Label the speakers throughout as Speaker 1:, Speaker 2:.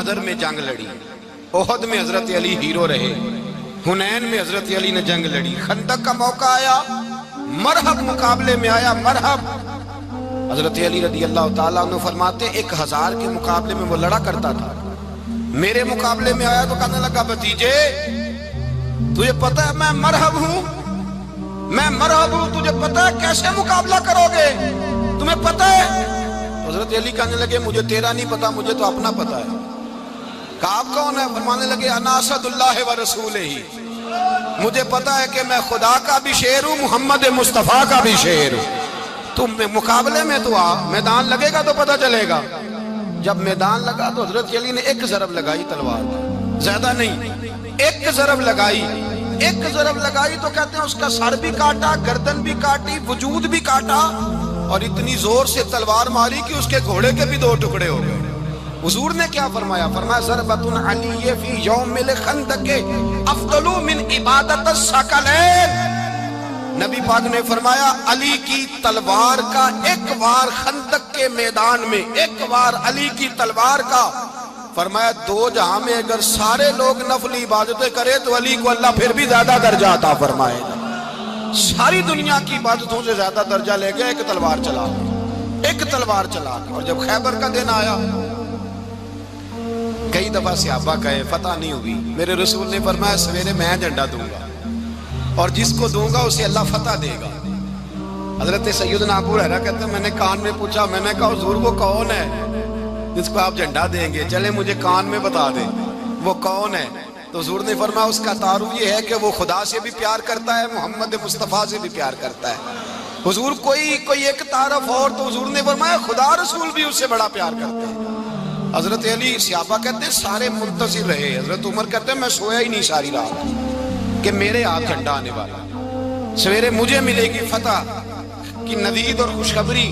Speaker 1: بدر میں جنگ لڑی، احد میں حضرت علی ہیرو رہے، حنین میں حضرت علی نے جنگ لڑی، خندق کا موقع آیا، مرحب مقابلے میں آیا، مرحب۔ حضرت علی رضی اللہ تعالیٰ عنہ فرماتے 1000 کے مقابلے میں وہ لڑا کرتا تھا، میرے مقابلے میں آیا تو کہنے لگا بھتیجے تجھے پتہ ہے میں مرحب ہوں، میں مرحب ہوں، تجھے پتہ ہے کیسے مقابلہ کرو گے، تمہیں پتہ ہے؟ حضرت علی کہنے لگے مجھے تیرا نہیں پتا، مجھے تو اپنا پتا ہے۔ کہا آپ کون ہے؟ فرمانے لگے انا اسد اللہ و رسولہ، مجھے پتا ہے کہ میں خدا کا بھی شیر ہوں، محمد مصطفیٰ کا بھی شیر ہوں۔ تم مقابلے میں تو آ، میدان لگے گا تو پتہ چلے گا۔ جب میدان لگا تو حضرت علی نے ایک ضرب لگائی تلوار، زیادہ نہیں، ایک ضرب لگائی، ایک ضرب لگائی تو کہتے ہیں اس کا سر بھی کاٹا، گردن بھی کاٹی، وجود بھی کاٹا، اور اتنی زور سے تلوار ماری کہ اس کے گھوڑے کے بھی 2 ٹکڑے ہو گئے۔ حضور نے کیا فرمایا؟ فرمایا ضربۃ علی فی یوم الخندق افضل من عبادت الثقلین۔ نبی پاک نے فرمایا علی کی تلوار کا ایک وار خندق کے میدان میں، ایک وار علی کی تلوار کا، فرمایا 2 جہاں میں اگر سارے لوگ نفل عبادتیں کرے تو علی کو اللہ پھر بھی زیادہ درجہ عطا فرمائے گا۔ ساری دنیا کی عبادتوں سے زیادہ درجہ لے گیا ایک تلوار چلا کے، ایک تلوار چلا کے۔ اور جب خیبر کا دن آیا، کئی دفعہ صحابہ کہے فتح نہیں ہوئی، میرے رسول نے فرمایا سویرے میں جھنڈا دوں گا اور جس کو دوں گا اسے اللہ فتح دے گا۔ حضرت سیدنا ابو ہریرہ کہتے ہیں میں نے کان میں پوچھا، میں نے کہا حضور وہ کون ہے جس کو آپ جھنڈا دیں گے؟ چلے مجھے کان میں بتا دیں وہ کون ہے۔ تو حضور نے فرمایا اس کا تعارف یہ ہے کہ وہ خدا سے بھی پیار کرتا ہے، محمد مصطفیٰ سے بھی پیار کرتا ہے۔ حضور کوئی ایک تعارف اور، تو حضور نے فرمایا خدا رسول بھی اس سے بڑا پیار کرتے ہیں۔ حضرت علی صحابہ کہتے ہیں سارے منتظر رہے، حضرت عمر کہتے ہیں میں سویا ہی نہیں ساری رات کہ میرے ہاتھ جھنڈا آنے والا، سویرے مجھے ملے گی فتح کی نوید اور خوشخبری۔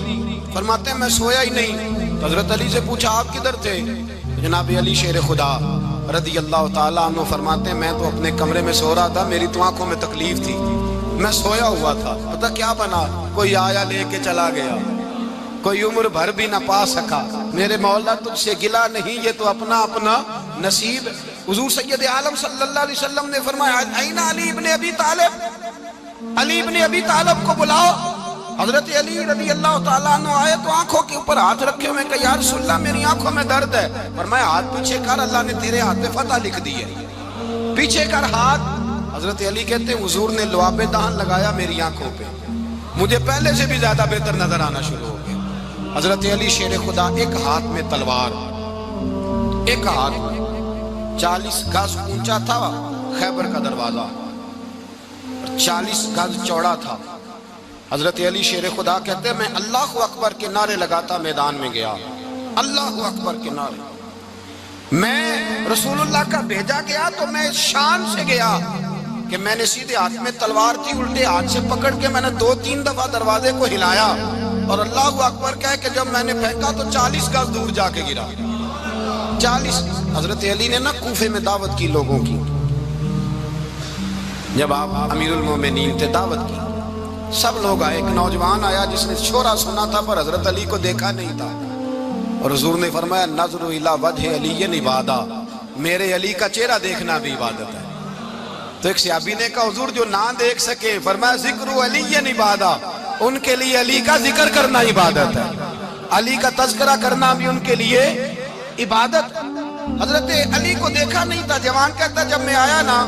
Speaker 1: فرماتے ہیں میں سویا ہی نہیں۔ حضرت علی سے پوچھا آپ کدھر تھے؟ جناب علی شیر خدا رضی اللہ تعالیٰ عنہ فرماتے ہیں میں تو اپنے کمرے میں سو رہا تھا، میری تو آنکھوں میں تکلیف تھی، میں سویا ہوا تھا، پتہ کیا بنا؟ کوئی آیا لے کے چلا گیا، کوئی عمر بھر بھی نہ پا سکا۔ میرے مولا تجھ سے گلا نہیں، یہ تو اپنا اپنا نصیب۔ حضور سید عالم صلی اللہ علیہ وسلم نے فرمایا این علی ابن ابی طالب، علی ابن ابی طالب کو بلاؤ۔ حضرت علی رضی اللہ تعالیٰ عنہ آئے تو آنکھوں کے اوپر ہاتھ رکھے ہوئے کہ یا رسول اللہ میری آنکھوں میں درد ہے۔ فرمایا ہاتھ پیچھے کر، اللہ نے تیرے ہاتھ پہ فتح لکھ دی ہے، پیچھے کر ہاتھ۔ حضرت علی کہتے ہیں حضور نے لعاب دہن لگایا میری آنکھوں پہ، مجھے پہلے سے بھی زیادہ بہتر نظر آنا شروع ہو گیا۔ حضرت علی شیر خدا ایک ہاتھ میں تلوار، ایک ہاتھ 40 گز اونچا تھا خیبر کا دروازہ، 40 گز چوڑا تھا۔ حضرت علی شیر خدا کہتے ہیں میں اللہ اکبر کے نعرے لگاتا میدان میں گیا، اللہ اکبر کے نعرے۔ میں رسول اللہ کا بھیجا گیا تو میں شان سے گیا کہ میں نے سیدھے ہاتھ میں تلوار تھی، الٹے ہاتھ سے پکڑ کے میں نے 2-3 دفعہ دروازے کو ہلایا اور اللہ اکبر کہہ کہ جب میں نے پھینکا تو 40 گز دور جا کے گرا، 40۔ حضرت علی نے نا کوفے میں دعوت کی لوگوں کی، جب آپ امیر المومنین تھے دعوت کی، سب لوگ آئے، ایک نوجوان آیا جس نے شورا سنا تھا پر حضرت علی کو دیکھا نہیں تھا، اور حضور نے فرمایا نظر الی وجہ علی عبادہ، میرے علی کا چہرہ دیکھنا بھی عبادت ہے۔ تو ایک صحابی نے کہا حضور جو نہ دیکھ سکے، فرمایا ذکر علی عبادہ، ان کے لیے علی کا ذکر کرنا عبادت ہے، علی کا تذکرہ کرنا بھی ان کے لیے عبادت۔ حضرت علی کو دیکھا نہیں تھا، جوان کہتا جب میں آیا نا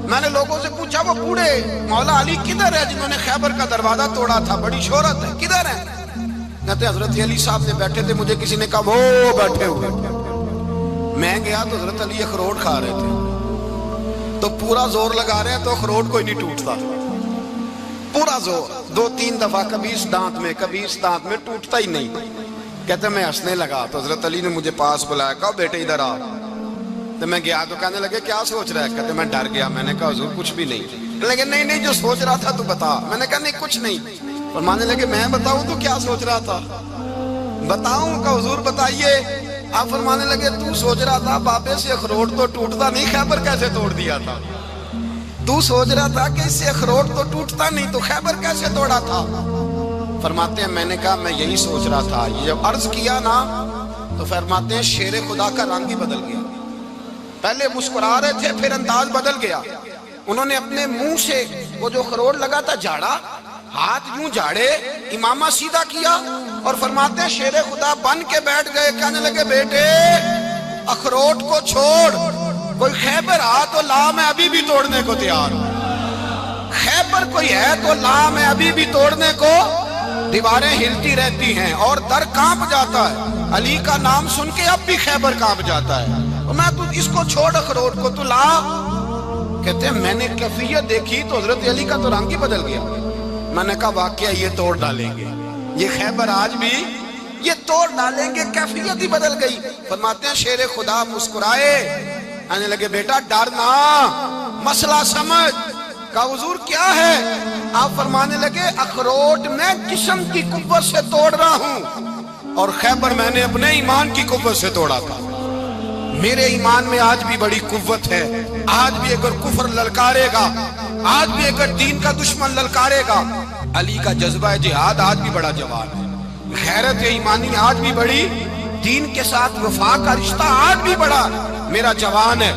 Speaker 1: میں نے لوگوں سے پوچھا وہ بوڑھے مولا علی کدھر ہے جنہوں نے خیبر کا دروازہ توڑا تھا، بڑی شہرت ہے، کدھر ہے؟ کہتے حضرت علی صاحب نے بیٹھے تھے، مجھے کسی نے کہا وہ بیٹھے ہوئے۔ میں گیا تو حضرت علی اخروٹ کھا رہے تھے، تو پورا زور لگا رہے ہیں تو اخروٹ کوئی نہیں ٹوٹتا، پورا زور 2-3 دفعہ، کبھی اس دانت میں کبھی اس دانت میں، ٹوٹتا ہی نہیں۔ کہتے میں ہنسنے لگا تو حضرت علی نے مجھے پاس بلایا، کہا بیٹے ادھر آ۔ تو میں گیا تو کہنے لگے کیا سوچ رہا ہے؟ کہتے میں ڈر گیا، میں نے کہا حضور کچھ بھی نہیں۔ لیکن نہیں جو سوچ رہا تھا تو بتا۔ میں نے کہا نہیں کچھ نہیں۔ فرمانے لگے میں بتاؤں تو کیا سوچ رہا تھا؟ بتاؤں؟ کہ حضور بتائیے۔ آپ فرمانے لگے تو سوچ رہا تھا بابے سے اخروٹ تو ٹوٹتا نہیں، خیبر کیسے توڑ دیا تھا؟ تو سوچ رہا تھا کہ اس سے اخروٹ تو ٹوٹتا نہیں تو خیبر کیسے توڑا تھا؟ فرماتے ہیں میں نے کہا میں یہی سوچ رہا تھا۔ یہ جب عرض کیا نا تو فرماتے ہیں شیر خدا کا رنگ ہی بدل گیا. پہلے مسکرا رہے تھے پھر انداز بدل گیا. انہوں نے اپنے منہ سے وہ جو اخروٹ لگا تھا جھاڑا, ہاتھ یوں جھاڑے, امامہ سیدھا کیا اور فرماتے ہیں شیر خدا بن کے بیٹھ گئے. کہنے لگے بیٹے اخروٹ کو چھوڑ, کوئی خیبر آ تو لا, میں ابھی بھی توڑنے کو تیار ہوں. خیبر کوئی ہے تو لا, میں ابھی بھی توڑنے کو. دیواریں ہلتی رہتی ہیں اور در کانپ جاتا ہے. علی کا نام سن کے اب بھی خیبر کانپ جاتا ہے. میں تو اس کو چھوڑ اخروٹ کو, تو لا. کہتے ہیں میں نے کیفیت دیکھی تو حضرت علی کا تو رنگ ہی بدل گیا. میں نے کہا واقعہ یہ توڑ ڈالیں گے, یہ خیبر آج بھی یہ توڑ ڈالیں گے, کیفیت ہی بدل گئی. فرماتے ہیں شیر خدا مسکرائے, آنے لگے بیٹا ڈرنا, مسئلہ سمجھ. کہا حضور کیا ہے؟ آپ فرمانے لگے اخروٹ میں جسم کی قوت سے توڑ رہا ہوں اور خیبر میں نے اپنے ایمان کی قوت سے توڑا تھا. میرے ایمان میں آج بھی بڑی قوت ہے. آج بھی اگر کفر للکارے گا, آج بھی اگر دین کا دشمن للکارے گا, علی کا جذبہ جہاد آج بھی بڑا جوان ہے. غیرت ایمانی آج بھی بڑی, دین کے ساتھ وفا کا رشتہ آج بھی بڑا میرا جوان ہے.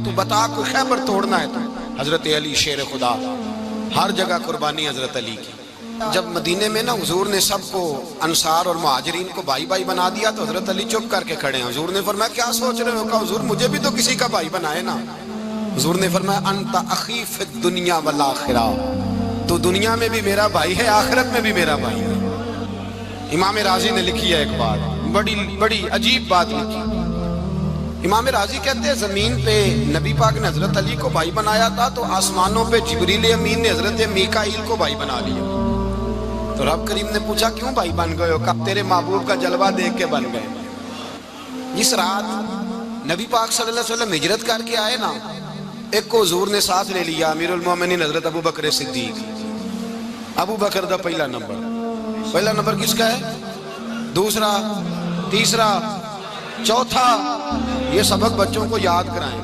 Speaker 1: تو بتا کوئی خیبر توڑنا ہے تو حضرت علی شیر خدا, ہر جگہ قربانی حضرت علی کی. جب مدینے میں نا حضور نے سب کو انصار اور مہاجرین کو بھائی بھائی بنا دیا تو حضرت علی چپ کر کے کھڑے ہیں. حضور نے فرمایا کیا سوچ رہے ہو؟ کہا حضور مجھے بھی تو کسی کا بھائی بنائے نا. حضور نے فرمایا انت اخی فی الدنیا والآخرہ, تو دنیا میں بھی میرا بھائی ہے, آخرت میں بھی میرا بھائی ہے. امام راضی نے لکھی ہے ایک بات, بڑی عجیب بات لکھی. امام راضی کہتے ہیں زمین پہ نبی پاک نے حضرت علی کو بھائی بنایا تھا تو آسمانوں پہ جبریل امین نے حضرت میکائیل کو بھائی بنا لیا. تو رب کریم نے پوچھا کیوں بھائی بن گئے ہو؟ کہا تیرے محبوب کا جلوہ دیکھ کے بن گئے. جس رات نبی پاک صلی اللہ علیہ وسلم ہجرت کر کے آئے نا, ایک کو حضور نے ساتھ لے لیا, امیر المومنین حضرت ابو بکر صدیق. ابو بکر دا پہلا نمبر کس کا ہے؟ دوسرا, تیسرا, چوتھا. یہ سبق بچوں کو یاد کرائیں.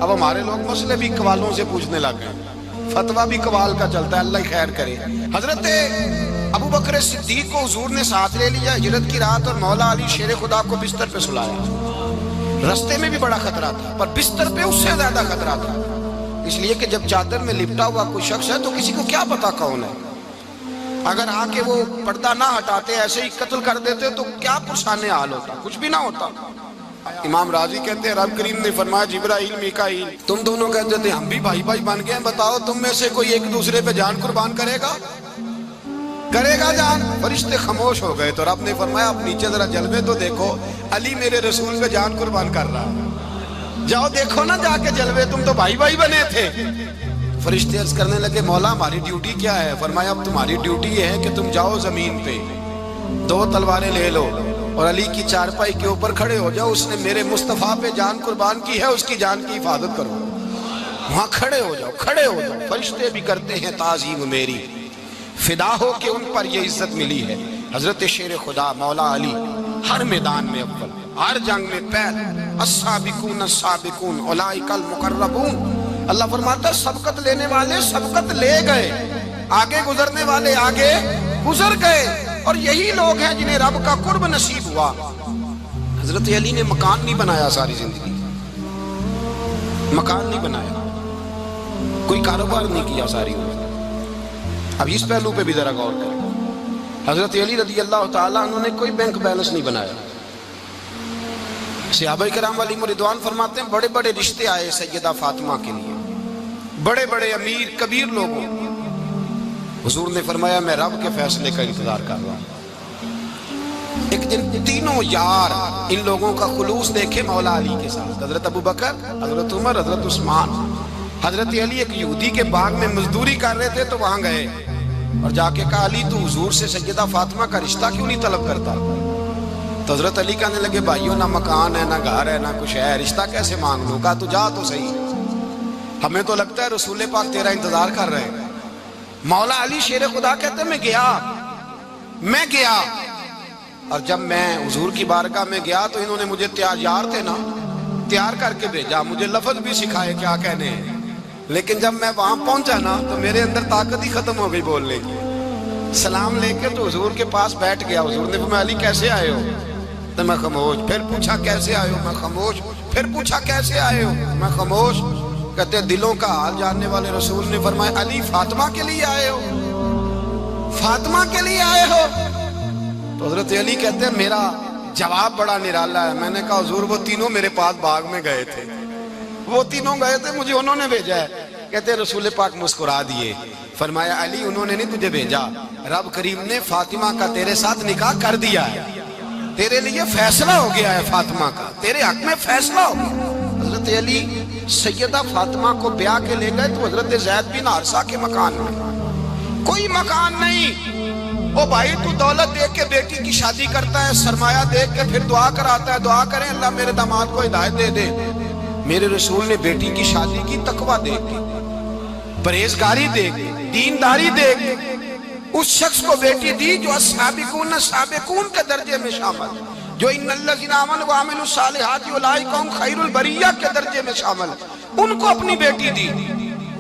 Speaker 1: اب ہمارے لوگ مسئلے بھی قوالوں سے پوچھنے لگ گئے, فتویٰ بھی قوال کا چلتا ہے, اللہ خیر کرے. حضرت ابو بکر صدیق کو حضور نے ساتھ لے لیا ہجرت کی رات اور مولا علی شیر خدا کو بستر پہ سلایا. رستے میں بھی بڑا خطرہ تھا پر بستر پہ اس سے زیادہ خطرہ تھا, اس لیے کہ جب چادر میں لپٹا ہوا کوئی شخص ہے تو کسی کو کیا پتا کون ہے. اگر آ کے وہ پردہ نہ ہٹاتے ایسے ہی قتل کر دیتے تو کیا پرسانے حال ہوتا, کچھ بھی نہ ہوتا. امام راضی کہتے ہیں رب کریم نے فرمایا جبرائیل میکائیل تم دونوں کہتے تھے ہم بھی بھائی بھائی بن گئے ہیں, بتاؤ تم میں سے کوئی ایک دوسرے پہ جان قربان کرے گا جان؟ فرشتے خاموش ہو گئے. تو رب نے فرمایا اب نیچے ذرا جلوے تو دیکھو, علی میرے رسول پہ جان قربان کر رہا ہے. جاؤ دیکھو نا جا کے جلوے, تم تو بھائی بھائی بنے تھے. فرشتے عرض کرنے لگے مولا ہماری ڈیوٹی کیا ہے؟ فرمایا اب تمہاری ڈیوٹی یہ ہے کہ تم جاؤ زمین پہ 2 تلواریں لے لو اور علی کی چارپائی کے اوپر کھڑے ہو جاؤ. اس نے میرے مصطفیٰ پہ جان قربان کی ہے, اس کی جان کی حفاظت کرو. وہاں کھڑے ہو جاؤ. فرشتے بھی کرتے ہیں تعظیم میری, فدا ہو کہ ان پر یہ عزت ملی ہے. حضرت شیر خدا مولا علی ہر میدان میں اول, ہر جنگ میں پہل. السابقون السابقون اولئک المقربون. اللہ فرماتا ہے سبقت لینے والے سبقت لے گئے, آگے گزرنے والے آگے گزر گئے, اور یہی لوگ ہیں جنہیں رب کا قرب نصیب ہوا. حضرت علی نے مکان نہیں بنایا ساری زندگی, مکان نہیں بنایا, کوئی کاروبار نہیں کیا ساری عمر. اب اس پہلو پہ بھی ذرا غور کریں. حضرت علی رضی اللہ تعالیٰ عنہ نے کوئی بینک بیلنس نہیں بنایا. صحابہ کرام علیہم رضوان فرماتے ہیں بڑے بڑے رشتے آئے سیدہ فاطمہ کے لیے, بڑے بڑے امیر کبیر لوگوں. حضور نے فرمایا میں رب کے فیصلے کا انتظار کر رہا ہوں. ایک دن تینوں یار ان لوگوں کا خلوص دیکھے مولا علی کے ساتھ, حضرت ابو بکر, حضرت عمر, حضرت عثمان. حضرت علی ایک یہودی کے باغ میں مزدوری کر رہے تھے تو وہاں گئے اور جا کے کہا علی تو حضور سے سیدہ فاطمہ کا رشتہ کیوں نہیں طلب کرتا؟ تو حضرت علی کہنے لگے بھائیوں نہ مکان ہے نہ گھر ہے نہ کچھ ہے, رشتہ کیسے مانگ لوں؟ کہا تو جا تو صحیح, ہمیں تو لگتا ہے رسول پاک تیرا انتظار کر رہے ہیں. مولا علی شیر خدا کہتے میں گیا اور جب میں حضور کی بارگاہ میں گیا تو انہوں نے مجھے تیار کر کے بھیجا, مجھے لفظ بھی سکھائے کیا کہنے ہیں. لیکن جب میں وہاں پہنچا نا تو میرے اندر طاقت ہی ختم ہو گئی بولنے کی. سلام لے کے تو حضور کے پاس بیٹھ گیا. حضور نے فرمایا علی کیسے آئے ہو؟ تو میں خاموش. پھر پوچھا کیسے آئے ہو؟ میں خاموش. پھر پوچھا کیسے آئے ہو؟ میں خاموش. کہتے دلوں کا حال جاننے والے رسول نے فرمایا علی فاطمہ کے لیے آئے ہو؟ فاطمہ کے لیے آئے ہو؟ تو حضرت علی کہتے ہیں میرا جواب بڑا نرالا ہے. میں نے کہا حضور وہ تینوں میرے پاس باغ میں گئے تھے, وہ تینوں گئے تھے, مجھے انہوں نے بھیجا ہے. کہتے رسول پاک مسکرا دیے, فرمایا علی انہوں نے نہیں تجھے بھیجا, رب کریم نے فاطمہ کا تیرے ساتھ نکاح کر دیا ہے, تیرے لیے فیصلہ ہو گیا ہے فاطمہ کا, تیرے حق میں فیصلہ ہو گیا. حضرت علی سیدہ فاطمہ کو بیاہ کے لے گئے تو حضرت زید بن حارثہ کے مکان میں, کوئی مکان نہیں. او بھائی تو دولت دیکھ کے بیٹی کی شادی کرتا ہے, سرمایہ دیکھ کے پھر دعا کراتا ہے, دعا کریں اللہ میرے داماد کو ہدایت دے دے. میرے رسول نے بیٹی کی شادی کی تقوی دیکھ کے, پرہیزگاری دیکھ, دینداری دیکھ, اس شخص کو بیٹی دی جو السابقون السابقون کے درجے میں شامل, جو ان الذین آمنوا وعملوا الصالحات اولئک هم خیر البریہ کے درجے میں شامل, ان کو اپنی بیٹی دی.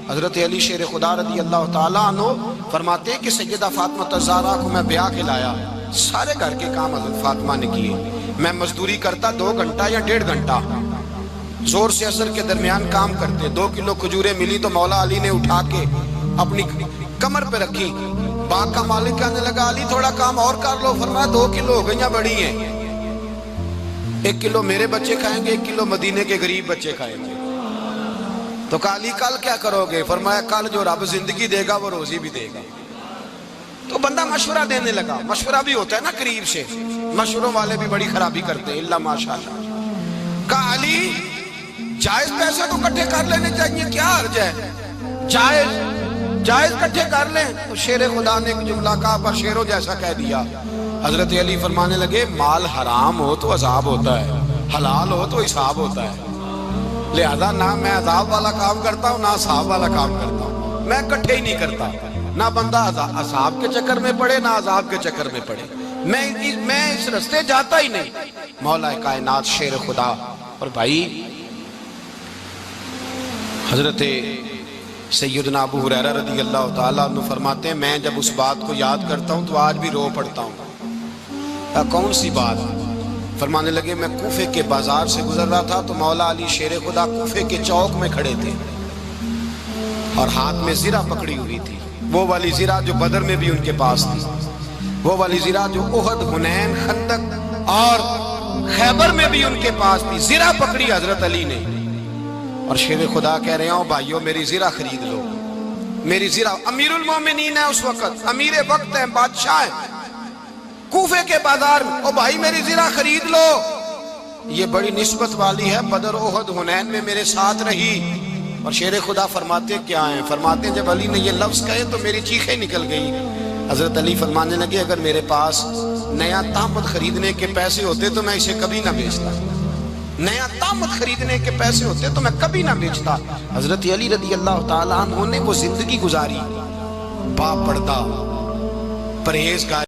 Speaker 1: حضرت علی شیر خدا رضی اللہ تعالیٰ عنہ فرماتے ہیں کہ سیدہ فاطمہ الزہرا کو میں بیاہ کے لایا, سارے گھر کے کام حضرت فاطمہ نے کیے. میں مزدوری کرتا 2 گھنٹہ یا 1.5 گھنٹہ, زور سے عصر کے درمیان کام کرتے. 2 کلو کھجوریں ملی تو مولا علی نے اٹھا کے اپنی کمر پہ رکھی. باغ کا مالک کہنے لگا علی تھوڑا کام اور کر لو. فرمایا 2 کلو ہو گئیاں بڑی ہیں, 1 کلو میرے بچے کھائیں گے, 1 کلو مدینے کے غریب بچے کھائیں گے. تو کہا علی کل کیا کرو گے؟ فرمایا کل جو رب زندگی دے گا وہ روزی بھی دے گا. تو بندہ مشورہ دینے لگا. مشورہ بھی ہوتا ہے نا قریب سے, مشوروں والے بھی بڑی خرابی کرتے ہیں اللہ ماشاءاللہ. کہا علی جائز پیسے تو کٹھے کر لینے چاہیے, کیا حرج ہے, جائز کٹھے کر لیں. تو شیر خدا نے ایک جملہ کہا پر شیروں جیسا کہہ دیا. حضرت علی فرمانے لگے مال حرام ہو تو عذاب ہوتا ہے, حلال ہو تو حساب ہوتا ہے. لہذا نہ میں عذاب والا کام کرتا ہوں نہ حساب والا کام کرتا ہوں, میں کٹھے ہی نہیں کرتا. نہ بندہ عذاب کے چکر میں پڑے نہ عذاب کے چکر میں پڑے, میں اس رستے جاتا ہی نہیں. مولا کائنات شیر خدا. اور بھائی حضرت سیدنا ابو ہریرہ رضی اللہ تعالیٰ عنہ فرماتے ہیں میں جب اس بات کو یاد کرتا ہوں تو آج بھی رو پڑتا ہوں. کون سی بات؟ فرمانے لگے میں کوفے کے بازار سے گزر رہا تھا تو مولا علی شیر خدا کوفے کے چوک میں کھڑے تھے اور ہاتھ میں زرہ پکڑی ہوئی تھی, وہ والی زرہ جو بدر میں بھی ان کے پاس تھی, وہ والی زرہ جو احد, حنین, خندق اور خیبر میں بھی ان کے پاس تھی. زرہ پکڑی حضرت علی نے اور شیر خدا کہہ رہے ہوں بھائیو میری زرہ خرید لو. میری زرہ, امیر المومنین ہے اس وقت, امیر وقت ہیں, بادشاہ ہیں, کوفے کے بازار میں, او بھائی میری زرہ خرید لو. یہ بڑی نسبت والی ہے, بدر, احد, حنین میں میرے ساتھ رہی. اور شیر خدا فرماتے کیا ہیں؟ فرماتے ہیں جب علی نے یہ لفظ کہے تو میری چیخیں نکل گئی. حضرت علی فرمانے لگے اگر میرے پاس نیا تامت خریدنے کے پیسے ہوتے تو میں اسے کبھی نہ بیچتا, نیا تامت خریدنے کے پیسے ہوتے تو میں کبھی نہ بیچتا. حضرت علی رضی اللہ تعالیٰ عنہ نے وہ زندگی گزاری با پردہ, پرہیزگار.